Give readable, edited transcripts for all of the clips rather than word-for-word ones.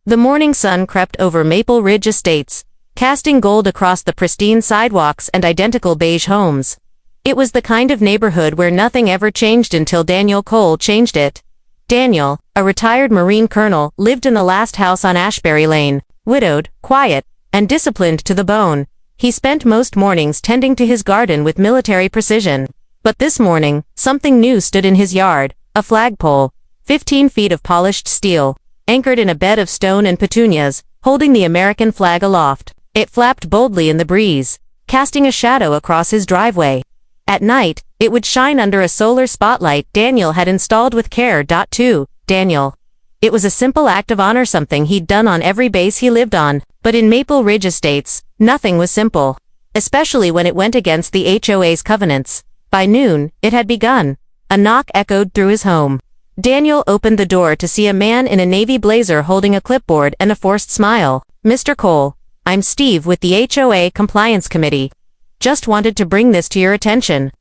The morning sun crept over Maple Ridge Estates, casting gold across the pristine sidewalks and identical beige homes. It was the kind of neighborhood where nothing ever changed until Daniel Cole changed it. Daniel, a retired Marine colonel, lived in the last house on Ashbury Lane, widowed, quiet, and disciplined to the bone. He spent most mornings tending to his garden with military precision. But this morning, something new stood in his yard, a flagpole, 15 feet of polished steel, anchored in a bed of stone and petunias, holding the American flag aloft. It flapped boldly in the breeze, casting a shadow across his driveway. At night, it would shine under a solar spotlight Daniel had installed with care. Daniel. It was a simple act of honor, something he'd done on every base he lived on, but in Maple Ridge Estates, nothing was simple, especially when it went against the HOA's covenants. By noon, it had begun. A knock echoed through his home. Daniel opened the door to see a man in a navy blazer holding a clipboard and a forced smile. "Mr. Cole, I'm Steve with the HOA Compliance Committee. Just wanted to bring this to your attention."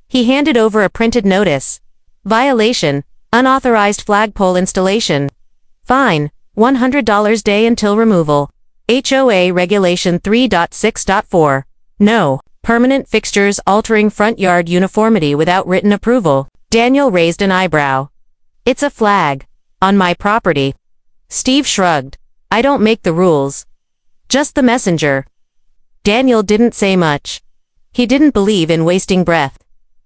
He handed over a printed notice. "Violation, unauthorized flagpole installation. Fine, $100 day until removal. HOA Regulation 3.6.4. No, permanent fixtures altering front yard uniformity without written approval." Daniel raised an eyebrow. "It's a flag. On my property." Steve shrugged. "I don't make the rules. Just the messenger." Daniel didn't say much. He didn't believe in wasting breath.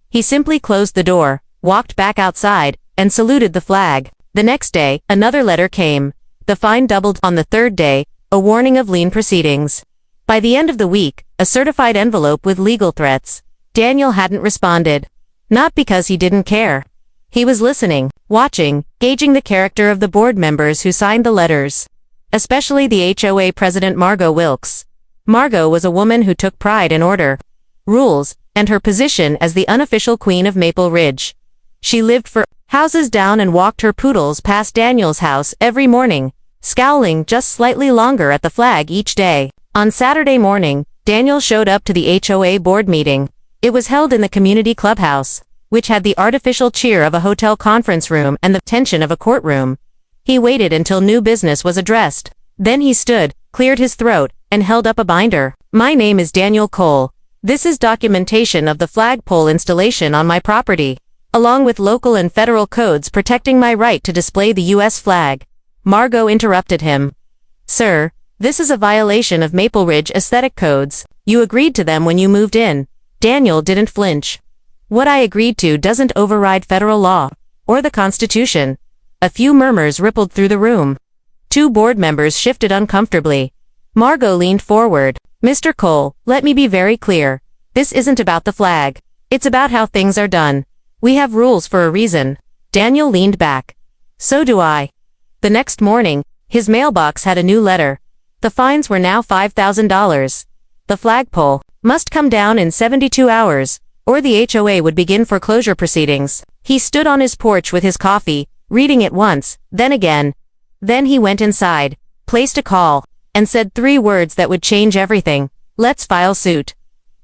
He simply closed the door, walked back outside, and saluted the flag. The next day, another letter came. The fine doubled. On the third day, a warning of lien proceedings. By the end of the week, a certified envelope with legal threats. Daniel hadn't responded. Not because he didn't care. He was listening, watching, gauging the character of the board members who signed the letters. Especially the HOA president Margot Wilkes. Margot was a woman who took pride in order, rules, and her position as the unofficial queen of Maple Ridge. She lived for houses down and walked her poodles past Daniel's house every morning, scowling just slightly longer at the flag each day. On Saturday morning, Daniel showed up to the HOA board meeting. It was held in the community clubhouse, which had the artificial cheer of a hotel conference room and the tension of a courtroom. He waited until new business was addressed. Then he stood, cleared his throat, and held up a binder. "My name is Daniel Cole. This is documentation of the flagpole installation on my property, along with local and federal codes protecting my right to display the U.S. flag." Margot interrupted him. "Sir, this is a violation of Maple Ridge aesthetic codes. You agreed to them when you moved in." Daniel didn't flinch. "What I agreed to doesn't override federal law, or the Constitution." A few murmurs rippled through the room. Two board members shifted uncomfortably. Margot leaned forward. "Mr. Cole, let me be very clear. This isn't about the flag. It's about how things are done. We have rules for a reason." Daniel leaned back. "So do I." The next morning, his mailbox had a new letter. The fines were now $5,000. The flagpole must come down in 72 hours, or the HOA would begin foreclosure proceedings. He stood on his porch with his coffee, reading it once, then again. Then he went inside, placed a call, and said 3 words that would change everything. "Let's file suit."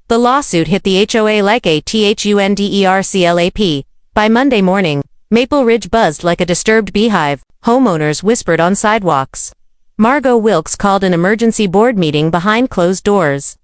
The lawsuit hit the HOA like a thunderclap. By Monday morning, Maple Ridge buzzed like a disturbed beehive. Homeowners whispered on sidewalks. Margot Wilkes called an emergency board meeting behind closed doors.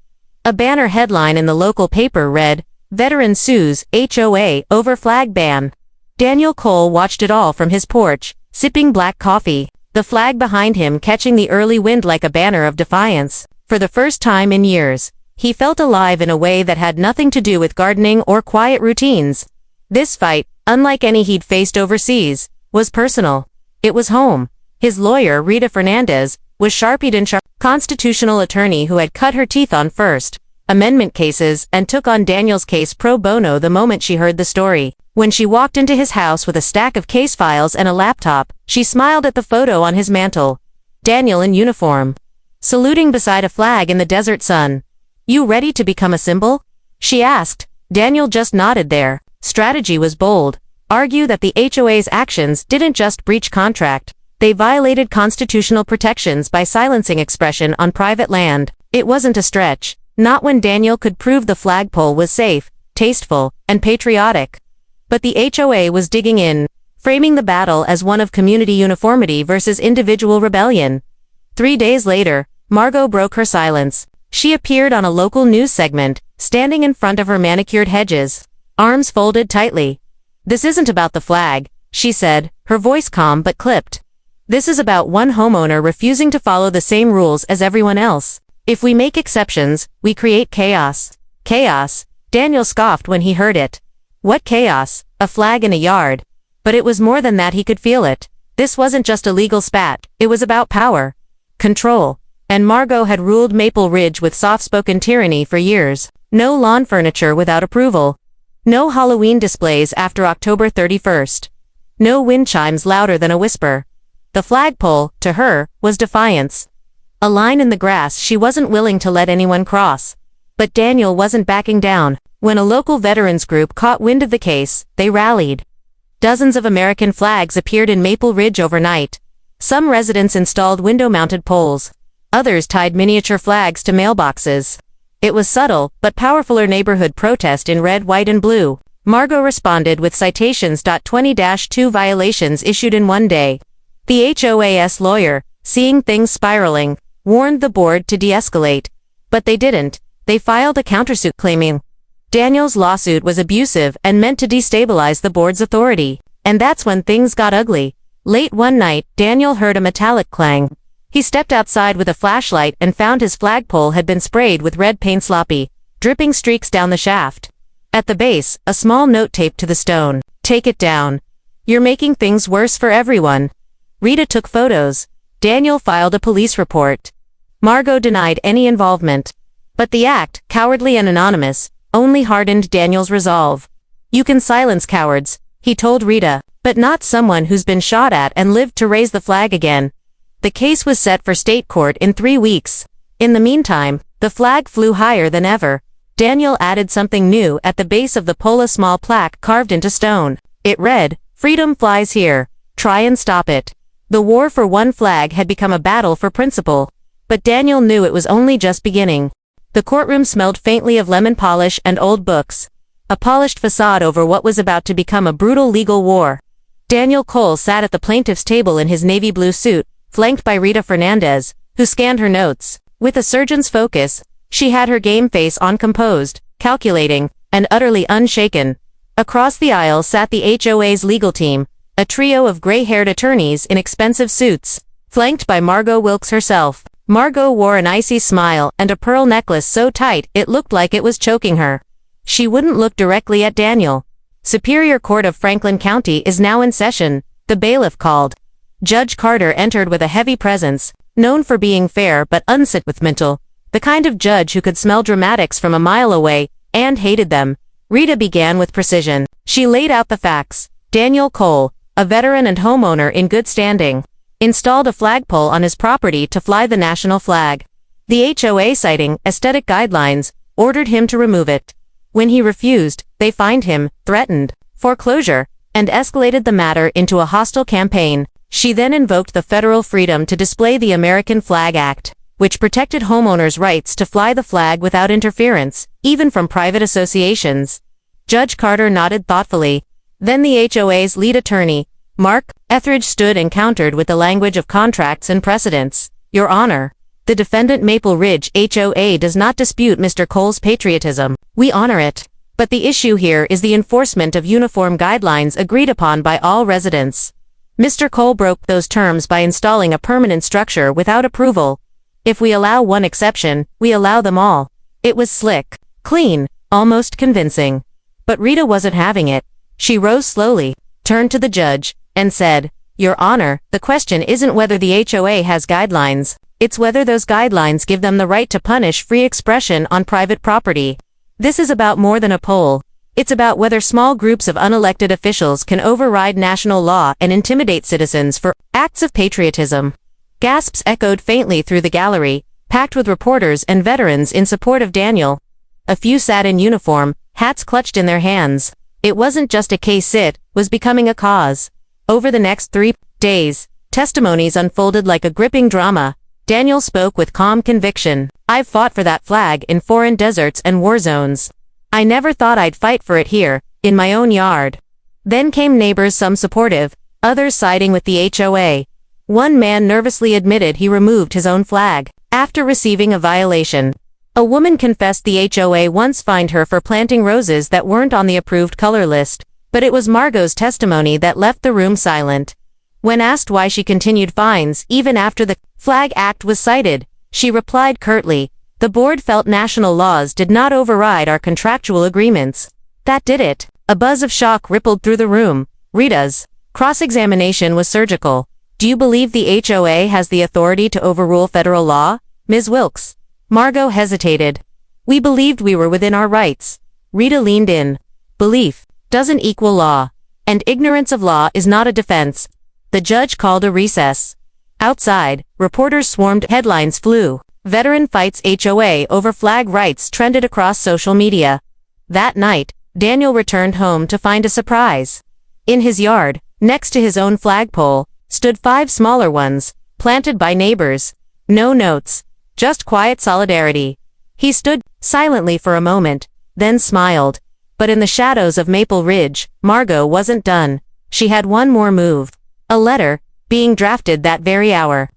A banner headline in the local paper read, "Veteran sues HOA over flag ban." Daniel Cole watched it all from his porch, sipping black coffee, the flag behind him catching the early wind like a banner of defiance. For the first time in years, he felt alive in a way that had nothing to do with gardening or quiet routines. This fight, unlike any he'd faced overseas, was personal. It was home. His lawyer, Rita Fernandez, was Sharpied and constitutional attorney who had cut her teeth on First Amendment cases and took on Daniel's case pro bono the moment she heard the story. When she walked into his house with a stack of case files and a laptop, she smiled at the photo on his mantle. Daniel in uniform, saluting beside a flag in the desert sun. "You ready to become a symbol?" she asked. Daniel just nodded. Their strategy was bold. Argue that the HOA's actions didn't just breach contract. They violated constitutional protections by silencing expression on private land. It wasn't a stretch. Not when Daniel could prove the flagpole was safe, tasteful, and patriotic. But the HOA was digging in, framing the battle as one of community uniformity versus individual rebellion. 3 days later, Margot broke her silence. She appeared on a local news segment, standing in front of her manicured hedges, arms folded tightly. "This isn't about the flag," she said, her voice calm but clipped. "This is about one homeowner refusing to follow the same rules as everyone else. If we make exceptions, we create chaos." Chaos? Daniel scoffed when he heard it. What chaos? A flag in a yard. But it was more than that, he could feel it. This wasn't just a legal spat, it was about power. Control. And Margot had ruled Maple Ridge with soft-spoken tyranny for years. No lawn furniture without approval. No Halloween displays after October 31st. No wind chimes louder than a whisper. The flagpole, to her, was defiance. A line in the grass she wasn't willing to let anyone cross. But Daniel wasn't backing down. When a local veterans group caught wind of the case, they rallied. Dozens of American flags appeared in Maple Ridge overnight. Some residents installed window-mounted poles. Others tied miniature flags to mailboxes. It was subtle, but powerfuler neighborhood protest in red, white, and blue. Margot responded with citations. 20-2 violations issued in one day. The HOA's lawyer, seeing things spiraling, warned the board to de-escalate. But they didn't. They filed a countersuit claiming Daniel's lawsuit was abusive and meant to destabilize the board's authority. And that's when things got ugly. Late one night, Daniel heard a metallic clang. He stepped outside with a flashlight and found his flagpole had been sprayed with red paint, sloppy, dripping streaks down the shaft. At the base, a small note taped to the stone. "Take it down. You're making things worse for everyone." Rita took photos. Daniel filed a police report. Margot denied any involvement. But the act, cowardly and anonymous, only hardened Daniel's resolve. "You can silence cowards," he told Rita, "but not someone who's been shot at and lived to raise the flag again." The case was set for state court in 3 weeks. In the meantime, the flag flew higher than ever. Daniel added something new at the base of the pole, a small plaque carved into stone. It read, "Freedom flies here. Try and stop it." The war for one flag had become a battle for principle. But Daniel knew it was only just beginning. The courtroom smelled faintly of lemon polish and old books. A polished facade over what was about to become a brutal legal war. Daniel Cole sat at the plaintiff's table in his navy blue suit, flanked by Rita Fernandez, who scanned her notes. With a surgeon's focus, she had her game face on, composed, calculating, and utterly unshaken. Across the aisle sat the HOA's legal team, a trio of gray-haired attorneys in expensive suits, flanked by Margot Wilkes herself. Margot wore an icy smile and a pearl necklace so tight it looked like it was choking her. She wouldn't look directly at Daniel. "Superior Court of Franklin County is now in session," the bailiff called. Judge Carter entered with a heavy presence, known for being fair but unsentimental, the kind of judge who could smell dramatics from a mile away, and hated them. Rita began with precision. She laid out the facts. Daniel Cole, a veteran and homeowner in good standing, installed a flagpole on his property to fly the national flag. The HOA, citing aesthetic guidelines, ordered him to remove it. When he refused, they fined him, threatened foreclosure, and escalated the matter into a hostile campaign. She then invoked the Federal Freedom to Display the American Flag Act, which protected homeowners' rights to fly the flag without interference, even from private associations. Judge Carter nodded thoughtfully. Then the HOA's lead attorney, Mark Etheridge, stood and countered with the language of contracts and precedents. "Your Honor, the defendant Maple Ridge HOA does not dispute Mr. Cole's patriotism. We honor it. But the issue here is the enforcement of uniform guidelines agreed upon by all residents. Mr. Cole broke those terms by installing a permanent structure without approval. If we allow one exception, we allow them all." It was slick, clean, almost convincing. But Rita wasn't having it. She rose slowly, turned to the judge, and said, "Your Honor, the question isn't whether the HOA has guidelines. It's whether those guidelines give them the right to punish free expression on private property. This is about more than a poll. It's about whether small groups of unelected officials can override national law and intimidate citizens for acts of patriotism." Gasps echoed faintly through the gallery, packed with reporters and veterans in support of Daniel. A few sat in uniform, hats clutched in their hands. It wasn't just a case, it was becoming a cause. Over the next 3 days, testimonies unfolded like a gripping drama. Daniel spoke with calm conviction. "I've fought for that flag in foreign deserts and war zones. I never thought I'd fight for it here, in my own yard." Then came neighbors, some supportive, others siding with the HOA. One man nervously admitted he removed his own flag after receiving a violation. A woman confessed the HOA once fined her for planting roses that weren't on the approved color list, but it was Margot's testimony that left the room silent. When asked why she continued fines even after the Flag Act was cited, she replied curtly, "The board felt national laws did not override our contractual agreements. That did it." A buzz of shock rippled through the room. Rita's cross-examination was surgical. "Do you believe the HOA has the authority to overrule federal law, Ms. Wilkes?" Margot hesitated. "We believed we were within our rights." Rita leaned in. "Belief doesn't equal law, and ignorance of law is not a defense." The judge called a recess. Outside, reporters swarmed, headlines flew. "Veteran fights HOA over flag rights" trended across social media. That night, Daniel returned home to find a surprise. In his yard, next to his own flagpole, stood 5 smaller ones, planted by neighbors. No notes, just quiet solidarity. He stood silently for a moment, then smiled. But in the shadows of Maple Ridge, Margot wasn't done. She had one more move. A letter, being drafted that very hour,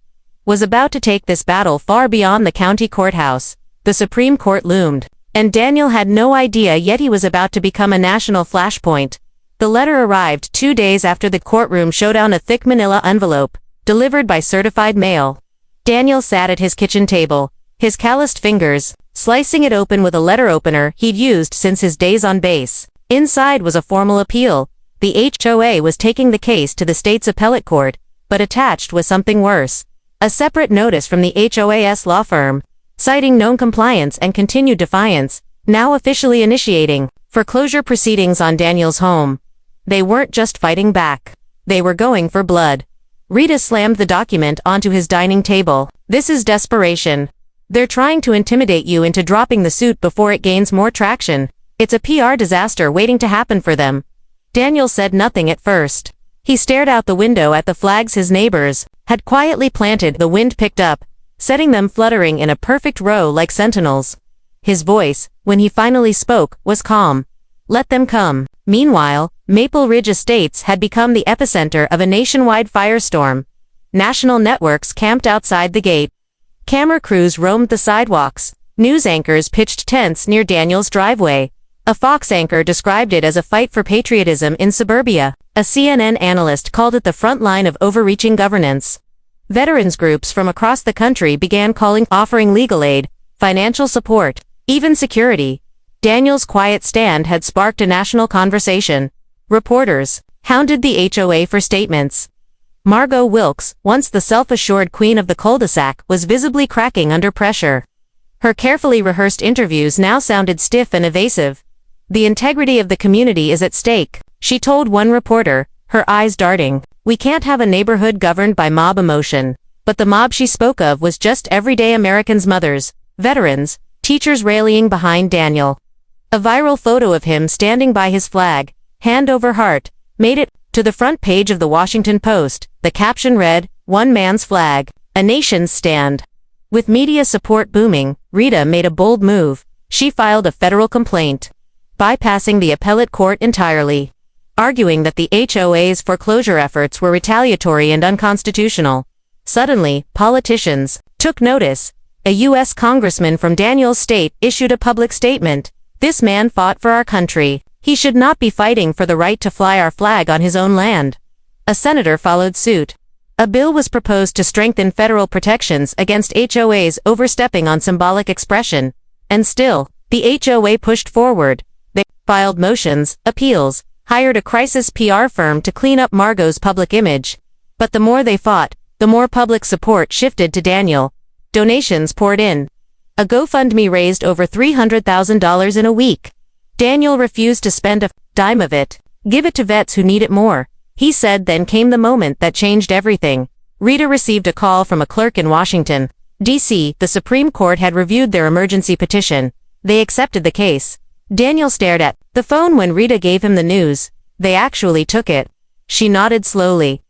was about to take this battle far beyond the county courthouse. The Supreme Court loomed, and Daniel had no idea yet he was about to become a national flashpoint. The letter arrived 2 days after the courtroom showdown, a thick manila envelope, delivered by certified mail. Daniel sat at his kitchen table, his calloused fingers, slicing it open with a letter opener he'd used since his days on base. Inside was a formal appeal. The HOA was taking the case to the state's appellate court, but attached was something worse. A separate notice from the HOA's law firm, citing known compliance and continued defiance, now officially initiating foreclosure proceedings on Daniel's home. They weren't just fighting back. They were going for blood. Rita slammed the document onto his dining table. "This is desperation. They're trying to intimidate you into dropping the suit before it gains more traction. It's a PR disaster waiting to happen for them." Daniel said nothing at first. He stared out the window at the flags his neighbors had quietly planted. The wind picked up, setting them fluttering in a perfect row like sentinels. His voice, when he finally spoke, was calm. "Let them come." Meanwhile, Maple Ridge Estates had become the epicenter of a nationwide firestorm. National networks camped outside the gate. Camera crews roamed the sidewalks. News anchors pitched tents near Daniel's driveway. A Fox anchor described it as a fight for patriotism in suburbia. A CNN analyst called it the front line of overreaching governance. Veterans groups from across the country began offering legal aid, financial support, even security. Daniel's quiet stand had sparked a national conversation. Reporters hounded the HOA for statements. Margot Wilkes, once the self-assured queen of the cul-de-sac, was visibly cracking under pressure. Her carefully rehearsed interviews now sounded stiff and evasive. "The integrity of the community is at stake," she told one reporter, her eyes darting. "We can't have a neighborhood governed by mob emotion." But the mob she spoke of was just everyday Americans, mothers, veterans, teachers rallying behind Daniel. A viral photo of him standing by his flag, hand over heart, made it to the front page of the Washington Post. The caption read, "One man's flag, a nation's stand." With media support booming, Rita made a bold move. She filed a federal complaint, bypassing the appellate court entirely, arguing that the HOA's foreclosure efforts were retaliatory and unconstitutional. Suddenly, politicians took notice. A U.S. congressman from Daniel's state issued a public statement. "This man fought for our country. He should not be fighting for the right to fly our flag on his own land." A senator followed suit. A bill was proposed to strengthen federal protections against HOAs overstepping on symbolic expression. And still, the HOA pushed forward. They filed motions, appeals, hired a crisis PR firm to clean up Margot's public image. But the more they fought, the more public support shifted to Daniel. Donations poured in. A GoFundMe raised over $300,000 in a week. Daniel refused to spend a dime of it. "Give it to vets who need it more," he said. Then came the moment that changed everything. Rita received a call from a clerk in Washington, D.C. The Supreme Court had reviewed their emergency petition. They accepted the case. Daniel stared at the phone when Rita gave him the news. They actually took it. She nodded slowly.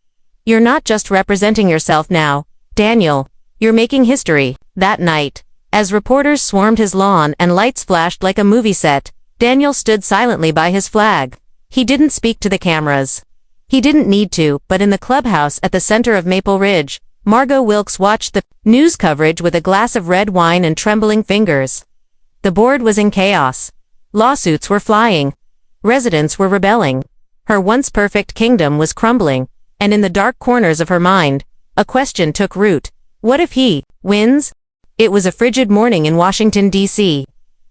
"You're not just representing yourself now, Daniel. You're making history." That night, as reporters swarmed his lawn and lights flashed like a movie set, Daniel stood silently by his flag. He didn't speak to the cameras. He didn't need to, but in the clubhouse at the center of Maple Ridge, Margot Wilkes watched the news coverage with a glass of red wine and trembling fingers. The board was in chaos. Lawsuits were flying. Residents were rebelling. Her once perfect kingdom was crumbling, and in the dark corners of her mind, a question took root. What if he wins? It was a frigid morning in Washington, D.C.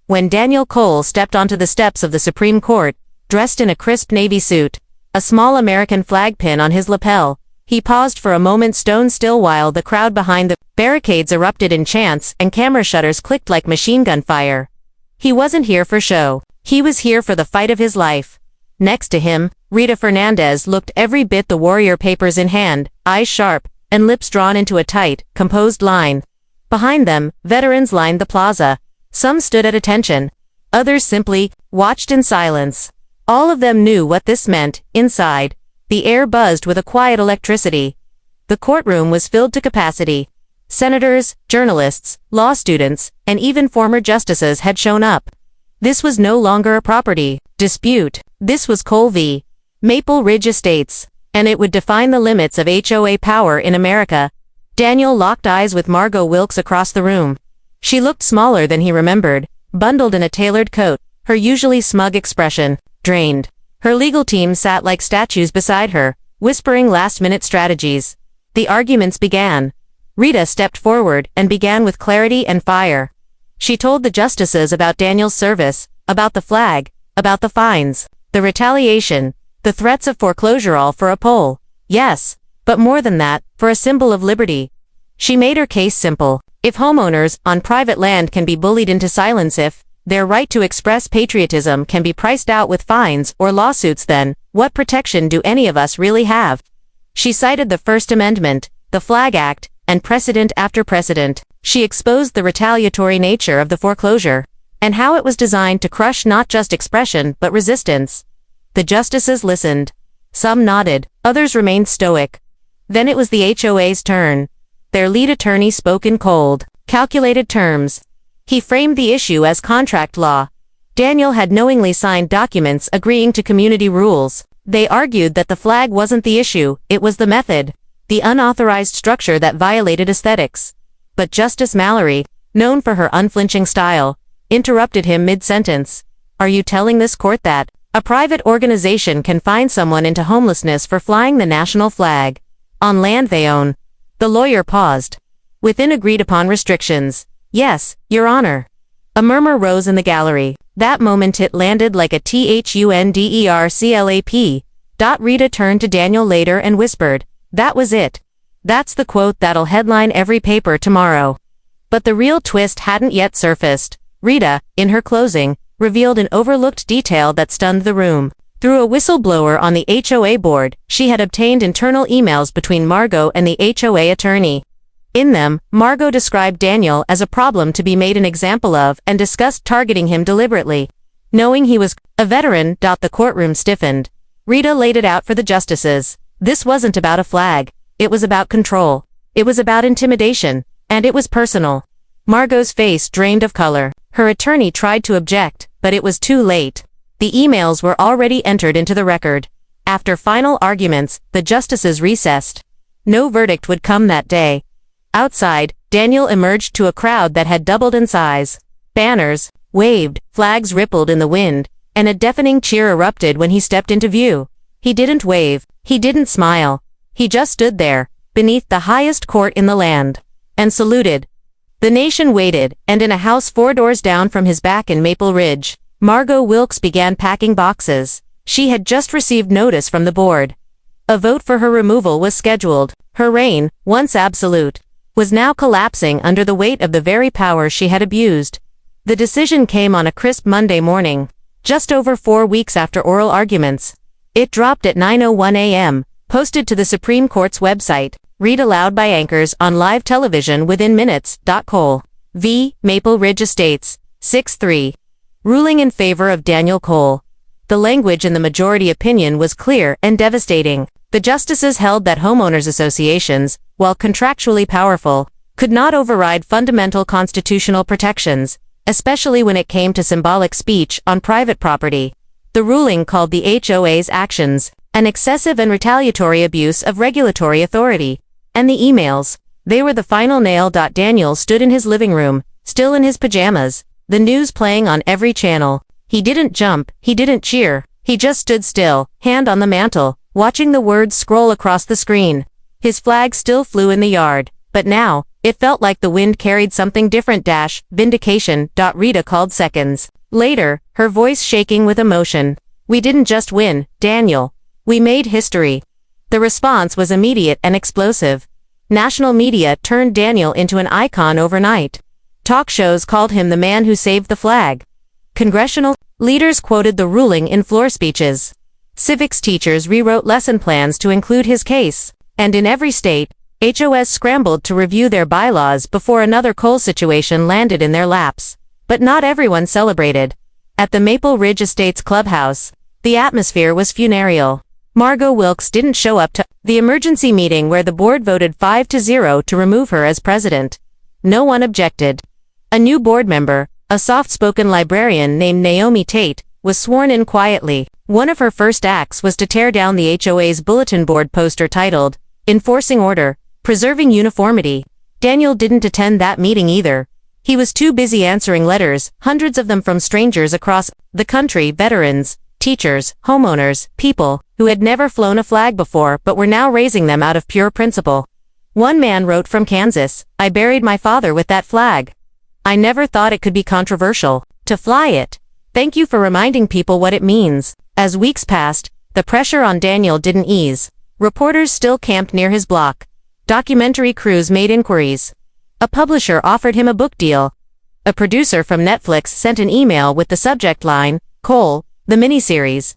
when Daniel Cole stepped onto the steps of the Supreme Court, dressed in a crisp navy suit, a small American flag pin on his lapel. He paused for a moment stone still while the crowd behind the barricades erupted in chants and camera shutters clicked like machine gun fire. He wasn't here for show. He was here for the fight of his life. Next to him, Rita Fernandez looked every bit the warrior, papers in hand, eyes sharp, and lips drawn into a tight, composed line. Behind them, veterans lined the plaza. Some stood at attention. Others simply watched in silence. All of them knew what this meant. Inside, the air buzzed with a quiet electricity. The courtroom was filled to capacity. Senators, journalists, law students, and even former justices had shown up. This was no longer a property dispute. This was Cole v. Maple Ridge Estates, and it would define the limits of HOA power in America. Daniel locked eyes with Margot Wilkes across the room. She looked smaller than he remembered, bundled in a tailored coat, her usually smug expression drained. Her legal team sat like statues beside her, whispering last-minute strategies. The arguments began. Rita stepped forward and began with clarity and fire. She told the justices about Daniel's service, about the flag, about the fines, the retaliation, the threats of foreclosure, all for a poll. Yes, but more than that, for a symbol of liberty. She made her case simple. If homeowners on private land can be bullied into silence, if their right to express patriotism can be priced out with fines or lawsuits, then what protection do any of us really have? She cited the First Amendment, the Flag Act, and precedent after precedent. She exposed the retaliatory nature of the foreclosure, and how it was designed to crush not just expression but resistance. The justices listened. Some nodded, others remained stoic. Then it was the HOA's turn. Their lead attorney spoke in cold, calculated terms. He framed the issue as contract law. Daniel had knowingly signed documents agreeing to community rules. They argued that the flag wasn't the issue, it was the method, the unauthorized structure that violated aesthetics. But Justice Mallory, known for her unflinching style, interrupted him mid-sentence. Are you telling this court that a private organization can fine someone into homelessness for flying the national flag on land they own? The lawyer paused. Within agreed-upon restrictions. Yes, Your Honor. A murmur rose in the gallery. That moment it landed like a thunderclap. Rita turned to Daniel later and whispered, "That was it. That's the quote that'll headline every paper tomorrow." But the real twist hadn't yet surfaced. Rita, in her closing, revealed an overlooked detail that stunned the room. Through a whistleblower on the HOA board, she had obtained internal emails between Margot and the HOA attorney. In them, Margot described Daniel as a problem to be made an example of and discussed targeting him deliberately. Knowing he was a veteran, the courtroom stiffened. Rita laid it out for the justices. This wasn't about a flag. It was about control. It was about intimidation. And it was personal. Margot's face drained of color. Her attorney tried to object, but it was too late. The emails were already entered into the record. After final arguments, the justices recessed. No verdict would come that day. Outside, Daniel emerged to a crowd that had doubled in size. Banners waved, flags rippled in the wind, and a deafening cheer erupted when he stepped into view. He didn't wave, he didn't smile. He just stood there, beneath the highest court in the land, and saluted. The nation waited, and in a house 4 doors down from his back in Maple Ridge, Margot Wilkes began packing boxes. She had just received notice from the board. A vote for her removal was scheduled. Her reign, once absolute, was now collapsing under the weight of the very power she had abused. The decision came on a crisp Monday morning, just over 4 weeks after oral arguments. It dropped at 9:01 a.m., posted to the Supreme Court's website, read aloud by anchors on live television within minutes. Cole v. Maple Ridge Estates, 6-3. Ruling in favor of Daniel Cole. The language in the majority opinion was clear and devastating. The justices held that homeowners associations, while contractually powerful, could not override fundamental constitutional protections, especially when it came to symbolic speech on private property. The ruling called the HOA's actions An excessive and retaliatory abuse of regulatory authority. And the emails. They were the final nail. Daniel stood in his living room, still in his pajamas, the news playing on every channel. He didn't jump, he didn't cheer, he just stood still, hand on the mantle, watching the words scroll across the screen. His flag still flew in the yard, but now, it felt like the wind carried something different. Vindication. Rita called seconds later, her voice shaking with emotion. We didn't just win, Daniel. We made history. The response was immediate and explosive. National media turned Daniel into an icon overnight. Talk shows called him the man who saved the flag. Congressional leaders quoted the ruling in floor speeches. Civics teachers rewrote lesson plans to include his case. And in every state, HOS scrambled to review their bylaws before another coal situation landed in their laps. But not everyone celebrated. At the Maple Ridge Estates clubhouse, the atmosphere was funereal. Margot Wilkes didn't show up to the emergency meeting where the board voted 5-0 to remove her as president. No one objected. A new board member, a soft-spoken librarian named Naomi Tate, was sworn in quietly. One of her first acts was to tear down the HOA's bulletin board poster titled, "Enforcing Order, Preserving Uniformity." Daniel didn't attend that meeting either. He was too busy answering letters, hundreds of them from strangers across the country, veterans, teachers, homeowners, people who had never flown a flag before but were now raising them out of pure principle. One man wrote from Kansas, "I buried my father with that flag. I never thought it could be controversial to fly it. Thank you for reminding people what it means." As weeks passed, the pressure on Daniel didn't ease. Reporters still camped near his block. Documentary crews made inquiries. A publisher offered him a book deal. A producer from Netflix sent an email with the subject line, "Cole, the miniseries."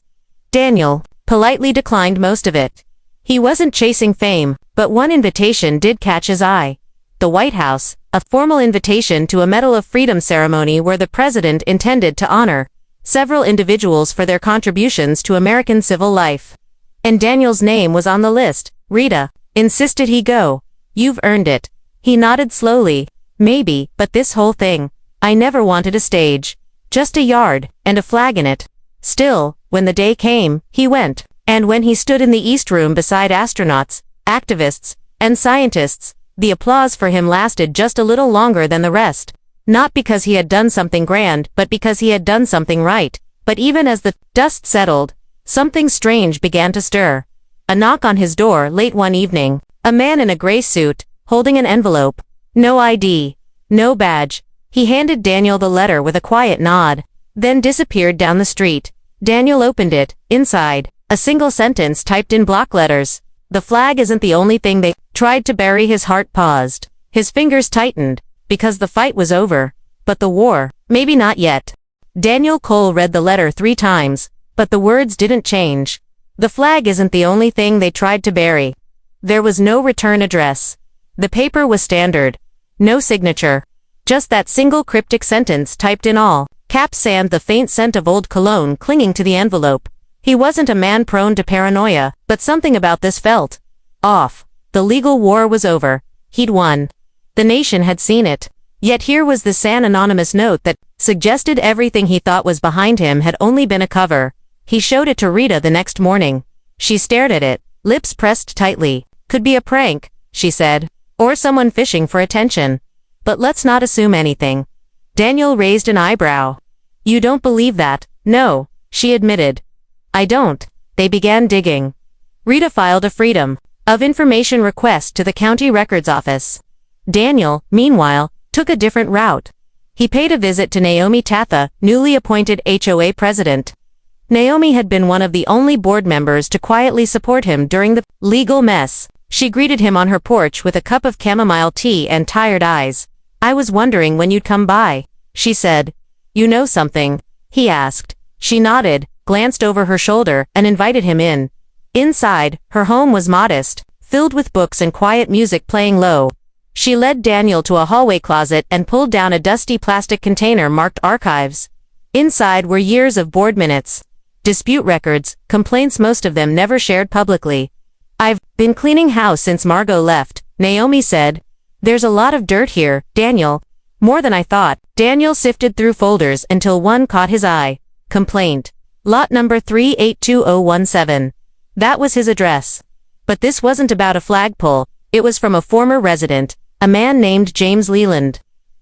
Daniel politely declined most of it. He wasn't chasing fame, but one invitation did catch his eye. The White House, a formal invitation to a Medal of Freedom ceremony where the president intended to honor several individuals for their contributions to American civil life. And Daniel's name was on the list. Rita insisted he go. "You've earned it." He nodded slowly. "Maybe, but this whole thing. I never wanted a stage. Just a yard, and a flag in it." Still, when the day came, he went. And when he stood in the East Room beside astronauts, activists, and scientists, the applause for him lasted just a little longer than the rest. Not because he had done something grand, but because he had done something right. But even as the dust settled, something strange began to stir. A knock on his door late one evening. A man in a gray suit, holding an envelope. No ID. No badge. He handed Daniel the letter with a quiet nod, then disappeared down the street. Daniel opened it. Inside, a single sentence typed in block letters. "The flag isn't the only thing they tried to bury." His heart paused. His fingers tightened, because the fight was over. But the war, maybe not yet. Daniel Cole read the letter 3 times, but the words didn't change. The flag isn't the only thing they tried to bury. There was no return address. The paper was standard. No signature. Just that single cryptic sentence typed in all caps and the faint scent of old cologne clinging to the envelope. He wasn't a man prone to paranoia, but something about this felt off. The legal war was over. He'd won. The nation had seen it. Yet here was this anonymous note that suggested everything he thought was behind him had only been a cover. He showed it to Rita the next morning. She stared at it, lips pressed tightly. "Could be a prank," she said, "or someone fishing for attention. But let's not assume anything." Daniel raised an eyebrow. "You don't believe that?" "No," she admitted. "I don't." They began digging. Rita filed a Freedom of Information request to the county records office. Daniel, meanwhile, took a different route. He paid a visit to Naomi Tatha, newly appointed HOA president. Naomi had been one of the only board members to quietly support him during the legal mess. She greeted him on her porch with a cup of chamomile tea and tired eyes. "I was wondering when you'd come by," she said. "You know something?" he asked. She nodded, glanced over her shoulder, and invited him in. Inside, her home was modest, filled with books and quiet music playing low. She led Daniel to a hallway closet and pulled down a dusty plastic container marked Archives. Inside were years of board minutes, dispute records, complaints most of them never shared publicly. "I've been cleaning house since Margot left," Naomi said. "There's a lot of dirt here, Daniel. More than I thought." Daniel sifted through folders until one caught his eye. Complaint. Lot number 382017. That was his address. But this wasn't about a flagpole, it was from a former resident, a man named James Leland.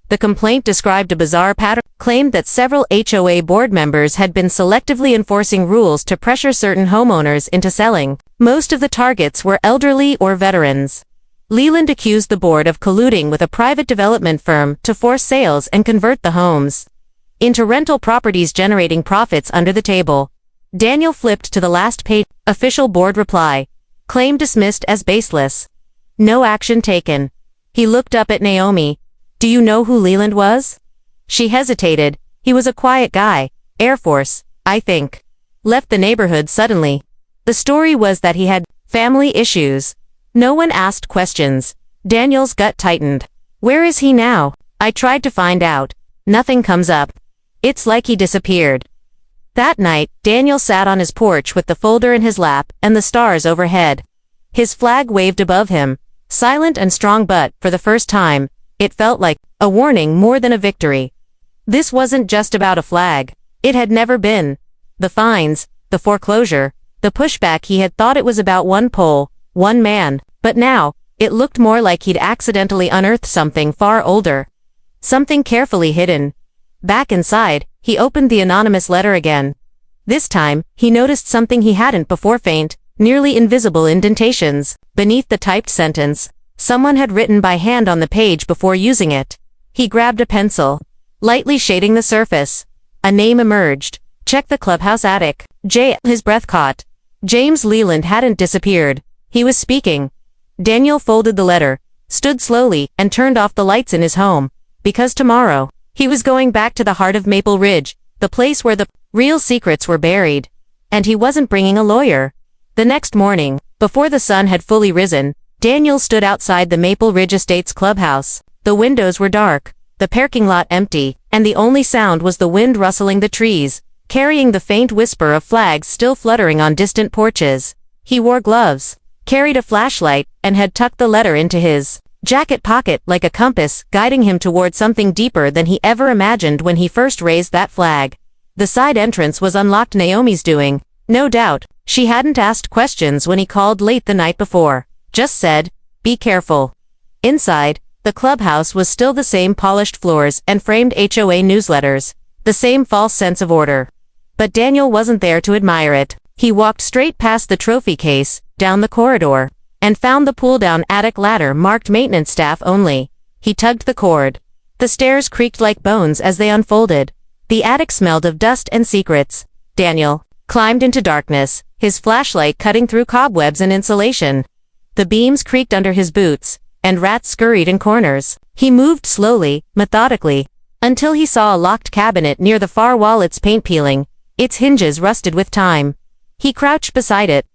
The complaint described a bizarre pattern, claimed that several HOA board members had been selectively enforcing rules to pressure certain homeowners into selling. Most of the targets were elderly or veterans. Leland accused the board of colluding with a private development firm to force sales and convert the homes into rental properties, generating profits under the table. Daniel flipped to the last page. Official board reply. Claim dismissed as baseless. No action taken. He looked up at Naomi. Do you know who Leland was? She hesitated. He was a quiet guy. Air Force, I think. Left the neighborhood suddenly. The story was that he had family issues. No one asked questions. Daniel's gut tightened. Where is he now? I tried to find out. Nothing comes up. It's like he disappeared. That night, Daniel sat on his porch with the folder in his lap and the stars overhead. His flag waved above him, silent and strong, but, for the first time, it felt like a warning more than a victory. This wasn't just about a flag. It had never been. The fines, the foreclosure, the pushback, he had thought it was about one pole, one man, but now, it looked more like he'd accidentally unearthed something far older. Something carefully hidden. Back inside, he opened the anonymous letter again. This time, he noticed something he hadn't before: faint, nearly invisible indentations. Beneath the typed sentence, someone had written by hand on the page before using it. He grabbed a pencil, lightly shading the surface. A name emerged. Check the clubhouse attic. His breath caught. James Leland hadn't disappeared. He was speaking. Daniel folded the letter, stood slowly, and turned off the lights in his home. Because tomorrow, he was going back to the heart of Maple Ridge, the place where the real secrets were buried. And he wasn't bringing a lawyer. The next morning, before the sun had fully risen, Daniel stood outside the Maple Ridge Estates clubhouse. The windows were dark, the parking lot empty, and the only sound was the wind rustling the trees, carrying the faint whisper of flags still fluttering on distant porches. He wore gloves, carried a flashlight, and had tucked the letter into his jacket pocket like a compass, guiding him toward something deeper than he ever imagined when he first raised that flag. The side entrance was unlocked, Naomi's doing. No doubt, she hadn't asked questions when he called late the night before. Just said, be careful. Inside, the clubhouse was still the same polished floors and framed HOA newsletters, the same false sense of order. But Daniel wasn't there to admire it. He walked straight past the trophy case, down the corridor, and found the pull-down attic ladder marked maintenance staff only. He tugged the cord. The stairs creaked like bones as they unfolded. The attic smelled of dust and secrets. Daniel climbed into darkness, his flashlight cutting through cobwebs and insulation. The beams creaked under his boots, and rats scurried in corners. He moved slowly, methodically, until he saw a locked cabinet near the far wall, its paint peeling, its hinges rusted with time. He crouched beside it,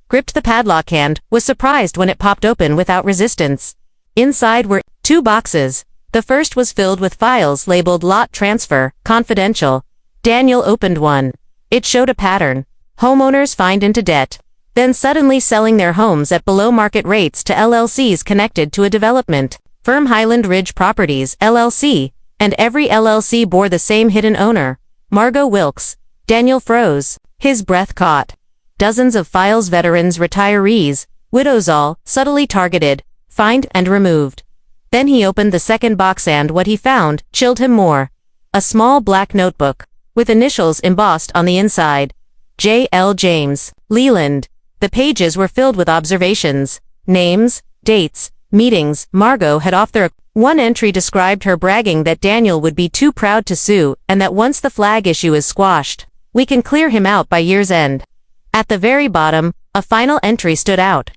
gripped the padlock hand, was surprised when it popped open without resistance. Inside were 2 boxes. The first was filled with files labeled Lot Transfer, Confidential. Daniel opened one. It showed a pattern. Homeowners fined into debt, then suddenly selling their homes at below-market rates to LLCs connected to a development firm, Highland Ridge Properties, LLC, and every LLC bore the same hidden owner, Margot Wilkes. Daniel froze. His breath caught. Dozens of files, veterans, retirees, widows, all subtly targeted, fined and removed. Then he opened the second box, and what he found chilled him more. A small black notebook, with initials embossed on the inside. J.L. James Leland. The pages were filled with observations, names, dates, meetings. Margot had off their. One entry described her bragging that Daniel would be too proud to sue, and that once the flag issue is squashed, we can clear him out by year's end. At the very bottom, a final entry stood out.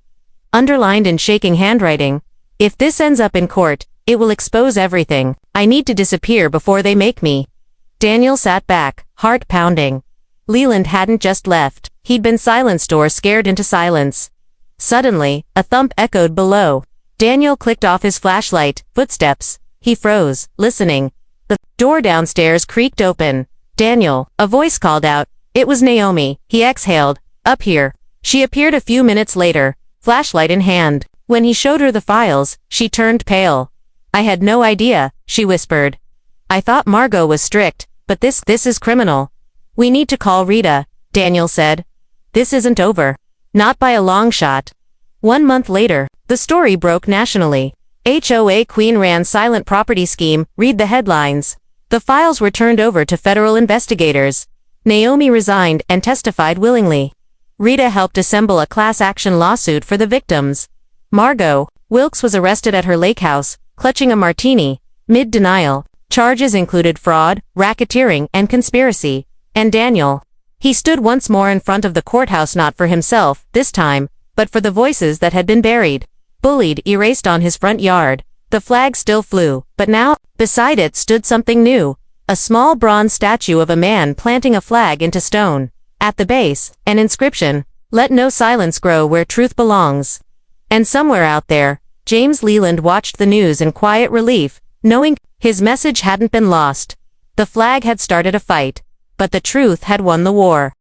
Underlined in shaking handwriting. If this ends up in court, it will expose everything. I need to disappear before they make me. Daniel sat back, heart pounding. Leland hadn't just left. He'd been silenced or scared into silence. Suddenly, a thump echoed below. Daniel clicked off his flashlight. Footsteps. He froze, listening. The door downstairs creaked open. Daniel, a voice called out. It was Naomi. He exhaled. Up here. She appeared a few minutes later, flashlight in hand. When he showed her the files, she turned pale. I had no idea, she whispered. I thought Margot was strict, but this is criminal. We need to call Rita, Daniel said. This isn't over. Not by a long shot. 1 month later, the story broke nationally. HOA Queen ran silent property scheme, read the headlines. The files were turned over to federal investigators. Naomi resigned and testified willingly. Rita helped assemble a class action lawsuit for the victims. Margot Wilkes was arrested at her lake house, clutching a martini, mid-denial. Charges included fraud, racketeering, and conspiracy. And Daniel. He stood once more in front of the courthouse, not for himself, this time, but for the voices that had been buried, bullied, erased on his front yard. The flag still flew, but now, beside it stood something new. A small bronze statue of a man planting a flag into stone. At the base, an inscription, "Let no silence grow where truth belongs." And somewhere out there, James Leland watched the news in quiet relief, knowing his message hadn't been lost. The flag had started a fight, but the truth had won the war.